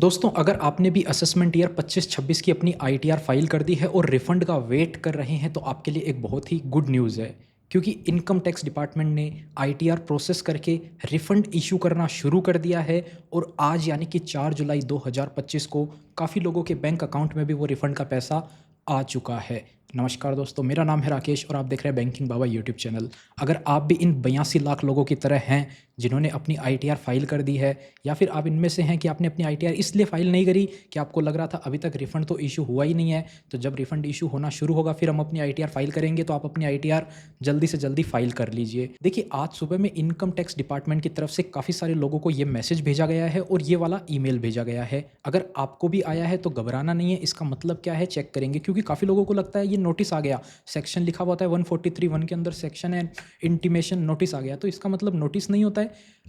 दोस्तों, अगर आपने भी असेसमेंट ईयर 25-26 की अपनी आईटीआर फाइल कर दी है और रिफंड का वेट कर रहे हैं, तो आपके लिए एक बहुत ही गुड न्यूज़ है। क्योंकि इनकम टैक्स डिपार्टमेंट ने आईटीआर प्रोसेस करके रिफंड इशू करना शुरू कर दिया है और आज यानी कि 4 जुलाई 2025 को काफ़ी लोगों के बैंक अकाउंट में भी वो रिफंड का पैसा आ चुका है। नमस्कार दोस्तों, मेरा नाम है राकेश और आप देख रहे हैं बैंकिंग बाबा यूट्यूब चैनल। अगर आप भी इन 82 लाख लोगों की तरह हैं जिन्होंने अपनी आईटीआर फाइल कर दी है, या फिर आप इनमें से हैं कि आपने अपनी आईटीआर इसलिए फाइल नहीं करी कि आपको लग रहा था अभी तक रिफंड तो इशू हुआ ही नहीं है, तो जब रिफंड इशू होना शुरू होगा फिर हम अपनी आईटीआर फाइल करेंगे, तो आप अपनी आईटीआर जल्दी से जल्दी फाइल कर लीजिए। देखिए, आज सुबह में इनकम टैक्स डिपार्टमेंट की तरफ से काफ़ी सारे लोगों को ये मैसेज भेजा गया है और ये वाला ईमेल भेजा गया है। अगर आपको भी आया है तो घबराना नहीं है। इसका मतलब क्या है चेक करेंगे, क्योंकि काफ़ी लोगों को लगता है ये नोटिस आ गया, सेक्शन लिखा हुआ होता है 143(1) के अंदर सेक्शन है इंटीमेशन नोटिस आ गया, तो इसका मतलब नोटिस नहीं होता है।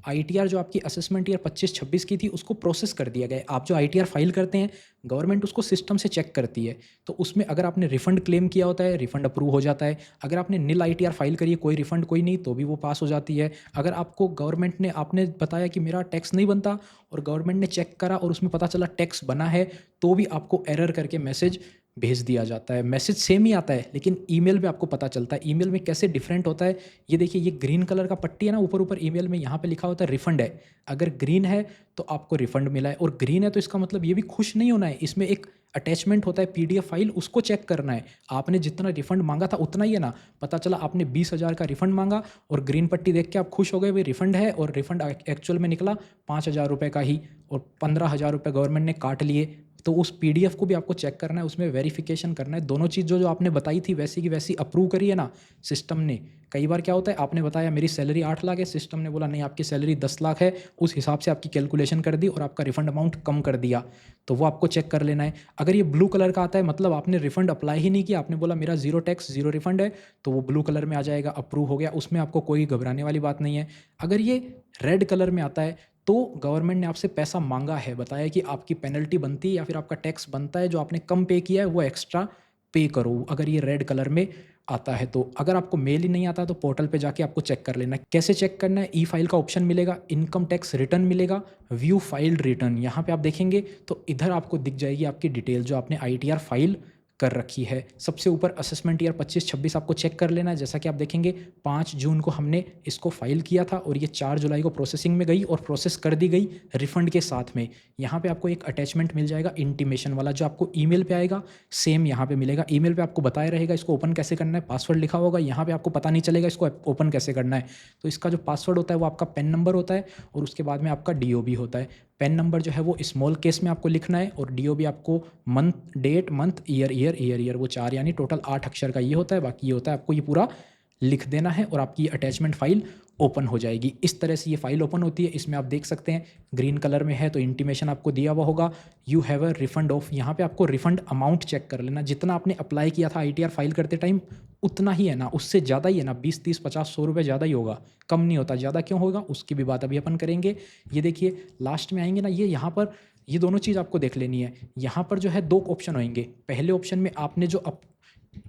आईटीआर जो आपकी असेसमेंट ईयर 25-26 की थी उसको प्रोसेस कर दिया गया है। आप जो आईटीआर फाइल करते हैं, गवर्नमेंट उसको सिस्टम से चेक करती है, तो उसमें अगर आपने रिफंड क्लेम किया होता है, रिफंड अप्रूव हो जाता है। अगर आपने नील आईटीआर फाइल करी है, कोई रिफंड कोई नहीं, तो भी वो पास हो जाती है। अगर आपको गवर्नमेंट ने आपने बताया कि मेरा टैक्स नहीं बनता और गवर्नमेंट ने चेक करा और उसमें पता चला टैक्स बना है, तो भी आपको एरर करके मैसेज भेज दिया जाता है। मैसेज सेम ही आता है, लेकिन ईमेल में आपको पता चलता है। ईमेल में कैसे डिफरेंट होता है, ये देखिए, ये ग्रीन कलर का पट्टी है ना ऊपर ऊपर ईमेल में, यहाँ पे लिखा होता है रिफंड है। अगर ग्रीन है तो आपको रिफंड मिला है, और ग्रीन है तो इसका मतलब ये भी खुश नहीं होना है। इसमें एक अटैचमेंट होता है पीडीएफ फाइल, उसको चेक करना है। आपने जितना रिफंड मांगा था उतना ही है ना। पता चला आपने 20,000 का रिफंड मांगा और ग्रीन पट्टी देख के आप खुश हो गए, भाई रिफंड है, और रिफंड एक्चुअल में निकला 5,000 रुपये का ही, और 15,000 रुपये गवर्नमेंट ने काट लिए। तो उस पीडीएफ को भी आपको चेक करना है, उसमें वेरिफिकेशन करना है। दोनों चीज़ जो जो आपने बताई थी वैसी की वैसी अप्रूव करी है ना सिस्टम ने। कई बार क्या होता है, आपने बताया मेरी सैलरी 8 लाख है, सिस्टम ने बोला नहीं आपकी सैलरी 10 लाख है, उस हिसाब से आपकी कैलकुलेशन कर दी और आपका रिफंड अमाउंट कम कर दिया। तो वो आपको चेक कर लेना है। अगर ये ब्लू कलर का आता है, मतलब आपने रिफंड अप्लाई ही नहीं किया, आपने बोला मेरा जीरो टैक्स जीरो रिफंड है, तो वो ब्लू कलर में आ जाएगा, अप्रूव हो गया, उसमें आपको कोई घबराने वाली बात नहीं है। अगर ये रेड कलर में आता है तो गवर्नमेंट ने आपसे पैसा मांगा है, बताया कि आपकी पेनल्टी बनती है या फिर आपका टैक्स बनता है, जो आपने कम पे किया है वो एक्स्ट्रा पे करो। अगर ये रेड कलर में आता है तो। अगर आपको मेल ही नहीं आता तो पोर्टल पे जाके आपको चेक कर लेना है। कैसे चेक करना है, ई फाइल का ऑप्शन मिलेगा, इनकम टैक्स रिटर्न मिलेगा, व्यू फाइल्ड रिटर्न, यहाँ पे आप देखेंगे तो इधर आपको दिख जाएगी आपकी डिटेल जो आपने आईटीआर फाइल कर रखी है। सबसे ऊपर असेसमेंट ईयर 25-26 आपको चेक कर लेना है। जैसा कि आप देखेंगे 5 जून को हमने इसको फाइल किया था और ये 4 जुलाई को प्रोसेसिंग में गई और प्रोसेस कर दी गई रिफंड के साथ में। यहाँ पे आपको एक अटैचमेंट मिल जाएगा इंटीमेशन वाला, जो आपको ईमेल पे आएगा, सेम यहाँ पे मिलेगा। ईमेल पे आपको बताया रहेगा इसको ओपन कैसे करना है, पासवर्ड लिखा होगा, यहाँ पे आपको पता नहीं चलेगा इसको ओपन कैसे करना है। तो इसका जो पासवर्ड होता है वो आपका पेन नंबर होता है और उसके बाद में आपका डीओबी होता है। पेन नंबर जो है वो स्मॉल केस में आपको लिखना है और डीओबी आपको month date month year year year year, वो 4 यानी टोटल 8 अक्षर का ये होता है। बाकी ये होता है आपको ये पूरा लिख देना है और आपकी अटैचमेंट फाइल ओपन हो जाएगी। इस तरह से ये फाइल ओपन होती है। इसमें आप देख सकते हैं ग्रीन कलर में है तो इंटीमेशन आपको दिया हुआ होगा, you have a refund of. यहाँ पे आपको रिफंड अमाउंट चेक कर लेना, जितना आपने अप्लाई किया था आईटीआर फाइल करते टाइम उतना ही है ना, उससे ज़्यादा ही है ना, 20 30 50 100 रुपये ज़्यादा ही होगा, कम नहीं होता। ज़्यादा क्यों होगा उसकी भी बात अभी अपन करेंगे। ये देखिए लास्ट में आएंगे ना, ये यहाँ पर ये दोनों चीज़ आपको देख लेनी है। यहाँ पर जो है 2 ऑप्शन होंगे। पहले ऑप्शन में आपने जो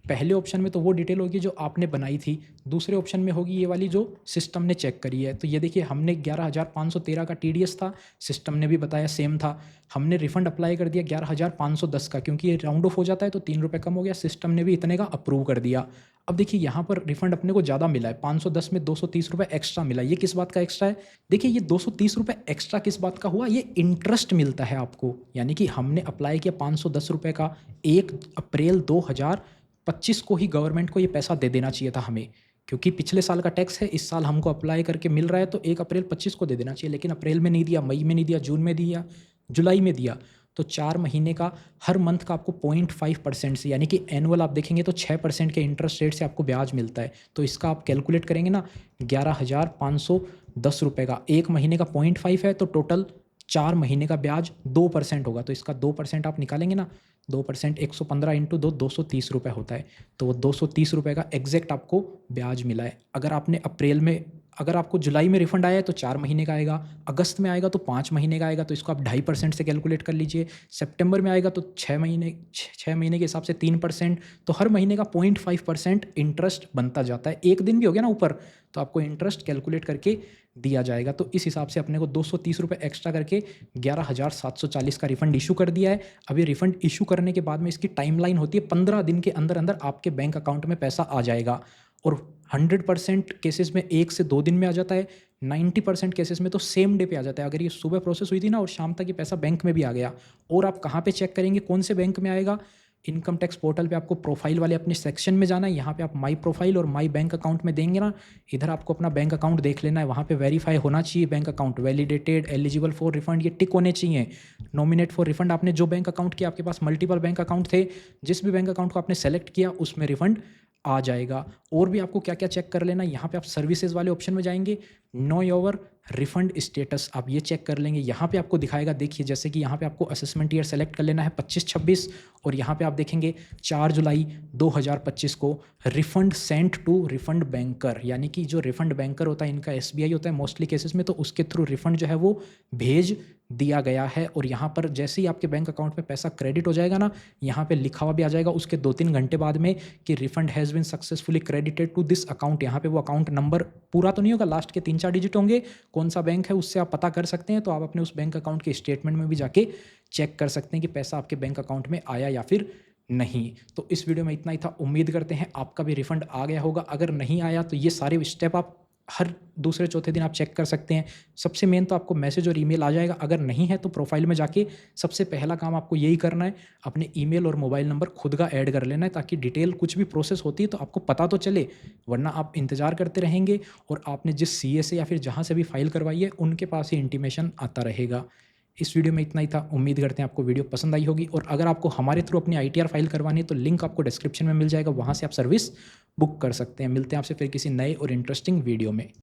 पहले ऑप्शन में तो वो डिटेल होगी जो आपने बनाई थी, दूसरे ऑप्शन में होगी ये वाली जो सिस्टम ने चेक करी है। तो ये देखिए हमने 11,513 का टीडीएस था, सिस्टम ने भी बताया सेम था। हमने रिफंड अप्लाई कर दिया 11,510 का, क्योंकि ये राउंड ऑफ हो जाता है तो 3 रुपये कम हो गया, सिस्टम ने भी इतने का अप्रूव कर दिया। अब देखिए यहाँ पर रिफंड अपने को ज़्यादा मिला है, 510 में 230 रुपये एक्स्ट्रा मिला। ये किस बात का एक्स्ट्रा है, देखिए ये 230 रुपये एक्स्ट्रा किस बात का हुआ, ये इंटरेस्ट मिलता है आपको। यानी कि हमने अप्लाई किया 510 रुपये का, 1 अप्रैल 2025 को ही गवर्नमेंट को ये पैसा दे देना चाहिए था हमें, क्योंकि पिछले साल का टैक्स है, इस साल हमको अप्लाई करके मिल रहा है तो 1 अप्रैल 25 को दे देना चाहिए। लेकिन अप्रैल में नहीं दिया, मई में नहीं दिया, जून में दिया, जुलाई में दिया। तो 4 महीने का हर मंथ का आपको 0.5% से, यानी कि एनुअल आप देखेंगे तो 6% के इंटरेस्ट रेट से आपको ब्याज मिलता है। तो इसका आप कैलकुलेट करेंगे ना, 11,510 रुपये का 1 महीने का 0.5 है, तो टोटल 4 महीने का ब्याज 2% होगा। तो इसका 2% आप निकालेंगे ना, 2% 115 इंटू 2 230 रुपये होता है। तो वो 230 रुपये का एग्जैक्ट आपको ब्याज मिला है। अगर आपने अप्रैल में अगर आपको जुलाई में रिफंड आया है तो 4 महीने का आएगा, अगस्त में आएगा तो 5 महीने का आएगा, तो इसको आप 2.5% से कैलकुलेट कर लीजिए। सितंबर में आएगा तो 6 महीने के हिसाब से 3%, तो हर महीने का 0.5% इंटरेस्ट बनता जाता है। एक दिन भी हो गया ना ऊपर, तो आपको इंटरेस्ट कैलकुलेट करके दिया जाएगा। तो इस हिसाब से अपने को 230 रुपये एक्स्ट्रा करके 11,740 का रिफंड इशू कर दिया है। अब ये रिफंड इशू करने के बाद में इसकी टाइमलाइन होती है, 15 दिन के अंदर अंदर आपके बैंक अकाउंट में पैसा आ जाएगा। और 100% केसेस में 1 से 2 दिन में आ जाता है, 90% केसेस में तो सेम डे पे आ जाता है। अगर ये सुबह प्रोसेस हुई थी ना और शाम तक ये पैसा बैंक में भी आ गया। और आप कहाँ पे चेक करेंगे कौन से बैंक में आएगा? इनकम टैक्स पोर्टल पे आपको प्रोफाइल वाले अपने सेक्शन में जाना है। यहाँ पे आप माई प्रोफाइल और माई बैंक अकाउंट में देंगे ना, इधर आपको अपना बैंक अकाउंट देख लेना है। वहाँ पे वेरीफाई होना चाहिए bank account, validated, eligible for refund, ये टिक होने चाहिए। नॉमिनेट फॉर रिफंड, आपने जो बैंक अकाउंट किया, आपके पास मल्टीपल बैंक अकाउंट थे, जिस भी बैंक अकाउंट को आपने सेलेक्ट किया उसमें रिफंड आ जाएगा। और भी आपको क्या क्या चेक कर लेना, यहाँ पे आप सर्विसेज वाले ऑप्शन में जाएंगे, नो योर रिफंड स्टेटस, आप ये चेक कर लेंगे। यहाँ पे आपको दिखाएगा, देखिए जैसे कि यहाँ पे आपको असेसमेंट ईयर सेलेक्ट कर लेना है 25-26, और यहाँ पे आप देखेंगे 4 जुलाई 2025 को refund sent to refund banker, यानी कि जो रिफंड बैंकर होता है इनका SBI होता है मोस्टली केसेस में, तो उसके थ्रू रिफंड जो है वो भेज दिया गया है। और यहाँ पर जैसे ही आपके बैंक अकाउंट में पैसा क्रेडिट हो जाएगा ना, यहाँ पे लिखा हुआ भी आ जाएगा उसके 2-3 घंटे बाद में कि refund has been successfully credited to this account. यहाँ पे वो अकाउंट नंबर पूरा तो नहीं होगा, लास्ट के 3-4 डिजिट होंगे, कौन सा बैंक है उससे आप पता कर सकते हैं। तो आप अपने उस बैंक अकाउंट के स्टेटमेंट में भी जाके चेक कर सकते हैं कि पैसा आपके बैंक अकाउंट में आया या फिर नहीं। तो इस वीडियो में इतना ही था, उम्मीद करते हैं आपका भी रिफंड आ गया होगा। अगर नहीं आया तो ये सारे स्टेप आप हर दूसरे चौथे दिन आप चेक कर सकते हैं। सबसे मेन तो आपको मैसेज और ईमेल आ जाएगा, अगर नहीं है तो प्रोफाइल में जाके सबसे पहला काम आपको यही करना है, अपने ईमेल और मोबाइल नंबर खुद का ऐड कर लेना है, ताकि डिटेल कुछ भी प्रोसेस होती है तो आपको पता तो चले, वरना आप इंतज़ार करते रहेंगे और आपने जिस CA से या फिर जहाँ से भी फाइल करवाई है उनके पास ही इंटीमेशन आता रहेगा। इस वीडियो में इतना ही था, उम्मीद करते हैं आपको वीडियो पसंद आई होगी। और अगर आपको हमारे थ्रू अपनी ITR फाइल करवानी है तो लिंक आपको डिस्क्रिप्शन में मिल जाएगा, वहाँ से आप सर्विस बुक कर सकते हैं। मिलते हैं आपसे फिर किसी नए और इंटरेस्टिंग वीडियो में।